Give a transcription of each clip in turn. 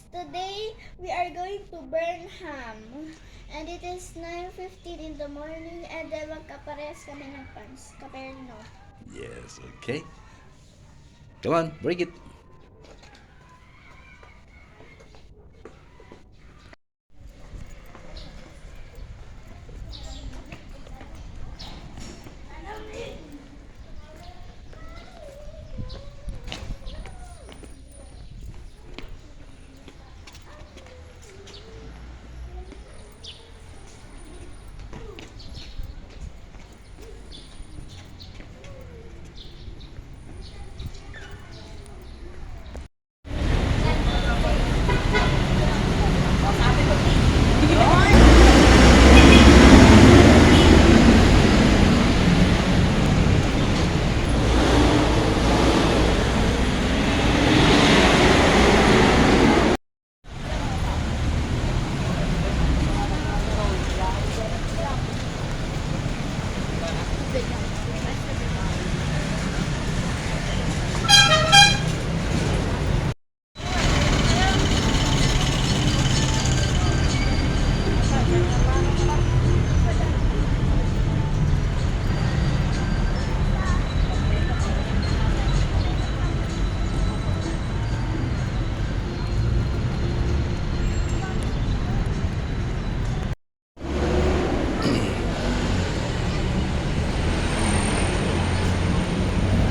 Today we are going to Burnham and it is 9:15 in the morning and magkapares kami ng pants. Kaperno. Yes, okay. Come on, break it.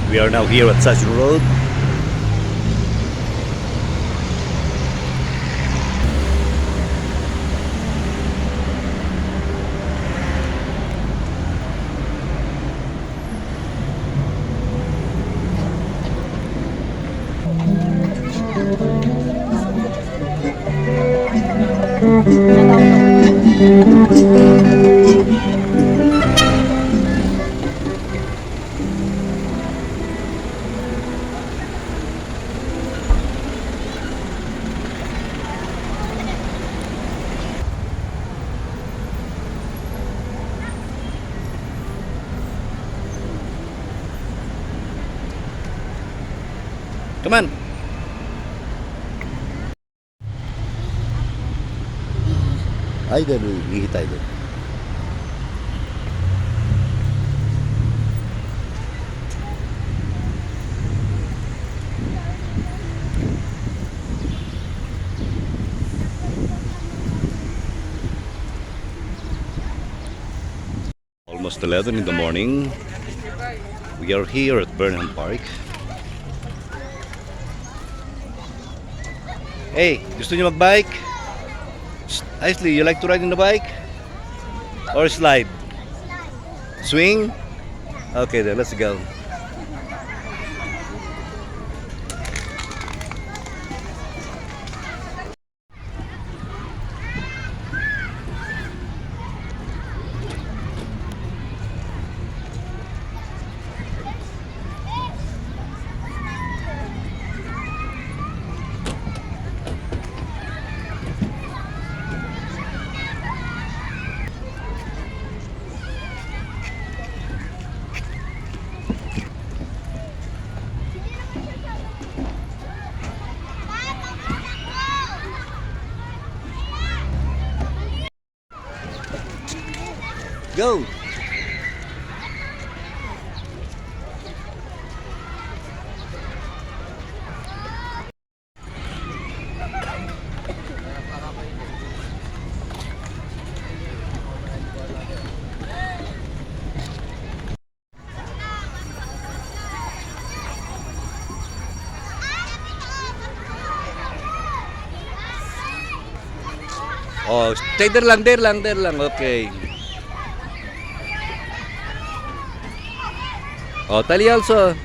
We are now here at Sassoon Road. Come on. Ay, dali. Ihi tayo doon. Almost 11 in the morning. We are here at Burnham Park. Hey, gusto niyo mag-bike? Isley, you like to ride in the bike? Or slide? Swing? Okay then, let's go. Go! Oh, stay there lang, okay. Oh, Tali also.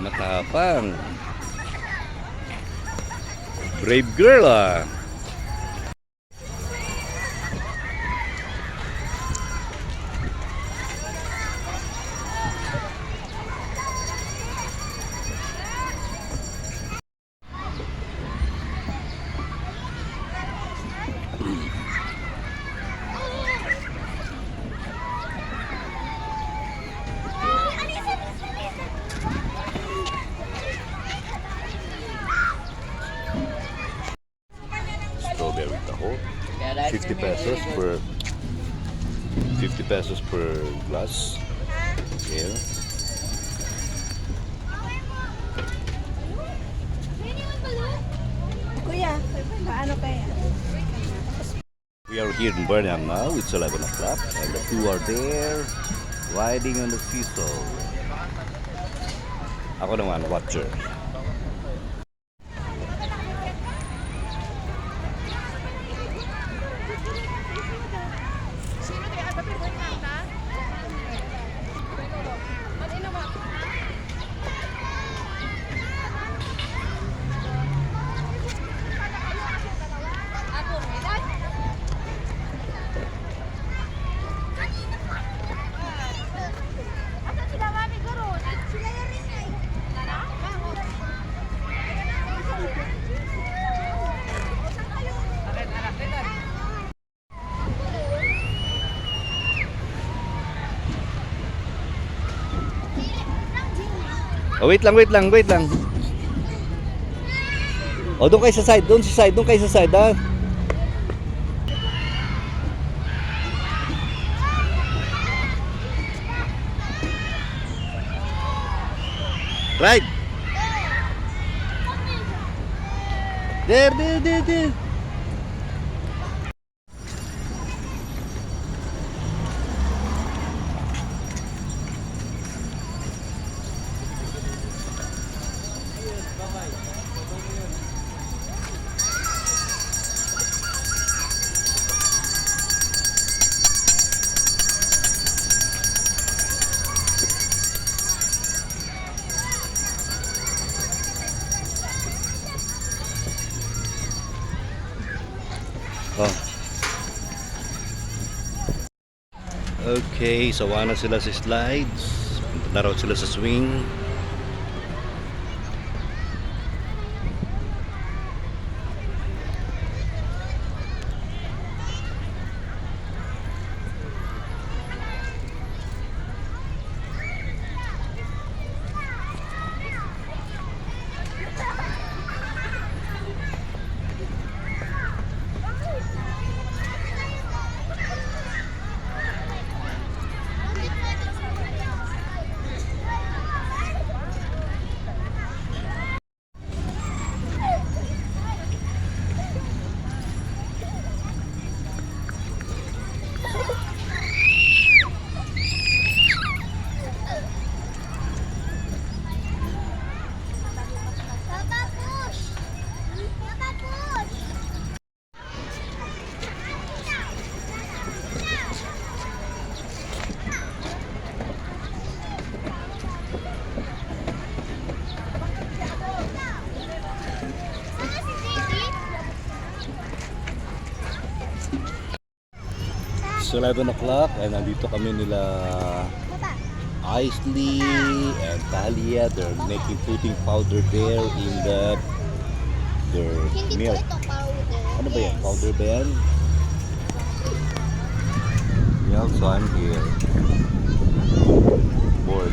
Matapang. Brave girl ah. pesos per 50 pesos per glass. Here. Kuya, paano kaya? We are here in Burnham now. It's 11 o'clock, and the two are there riding on the seesaw. Ako naman, watcher. Oh, wait lang. Oh, doon kayo sa side, doon kayo sa side, ha? Right. There. Oh. Okay, sawa na sila sa slides. Punta na raw sila sa swing. Papa push! Papa push! It's 11 o'clock and nandito kami nila Isley and Talia. They're putting powder there in their Hindi po milk. ito powder. Ano ba yan? Powder ba yan? Yeah, so I'm here. Bored.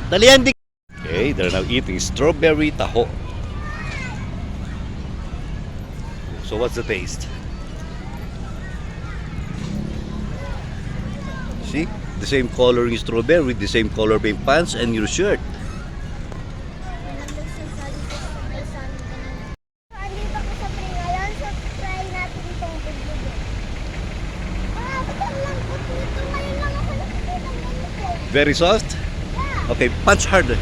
Dalian di. Okay, they're now eating strawberry taho. So what's the taste? See? The same color in strawberry, the same color pa yung pants and your shirt. Andito ko sa pre ngayon, so try natin itong bugbugo. Ang lambot nito. Ngayon lang ako nakikita ng ganito. Very soft? Okay, punch harder.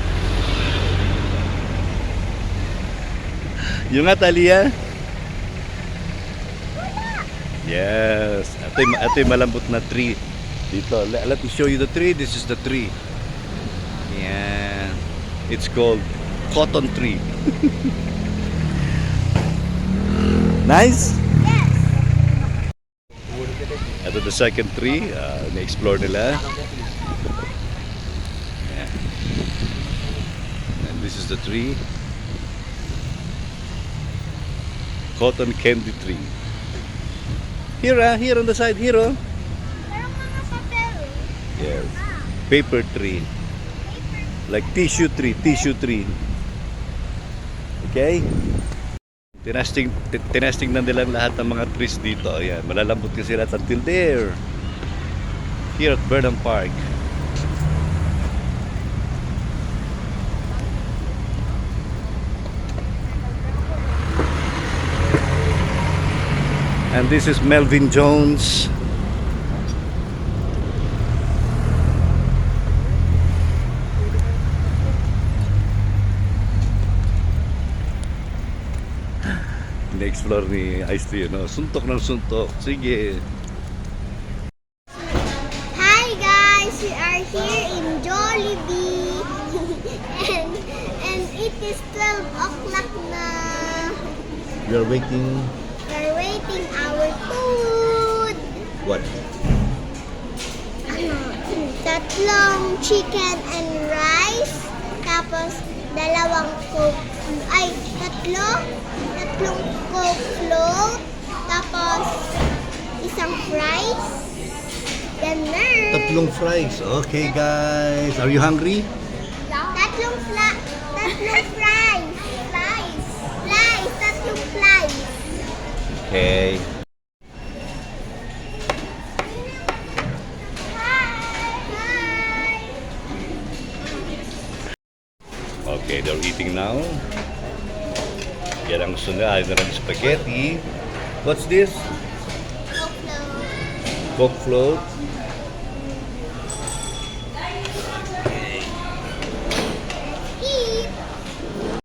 Yung nga, Talia. Yes. Ito yung malambot na tree. Dito, let me show you the tree. This is the tree. Yeah. It's called cotton tree. Nice? Yes! Ito the second tree. Na-explore nila. Yeah. And this is the tree. Cotton candy tree. Here on the side, here. Merong mga Yes. Paper tree. Like tissue tree. Okay? Tinasting na nila lahat ng mga trees dito. Ayan, malalambot kasi sila until there. Here at Burnham Park. And this is Melvin Jones. Na-explore ni Ice-T, no? Suntok ng suntok. Sige. Hi guys, we are here in Jollibee and it is 12 o'clock na. We are waiting. We're waiting our food. What? Tatlong chicken and rice, tapos dalawang coke, tatlong coke float, tapos isang fries. Ganun. Tatlong fries. Okay, guys. Are you hungry? Tatlong fries. Tatlong fries. Okay. Hi. Okay, they're eating now. Yan ang gusto nila. Ayaw na ng spaghetti. What's this? Coke float. Coke float.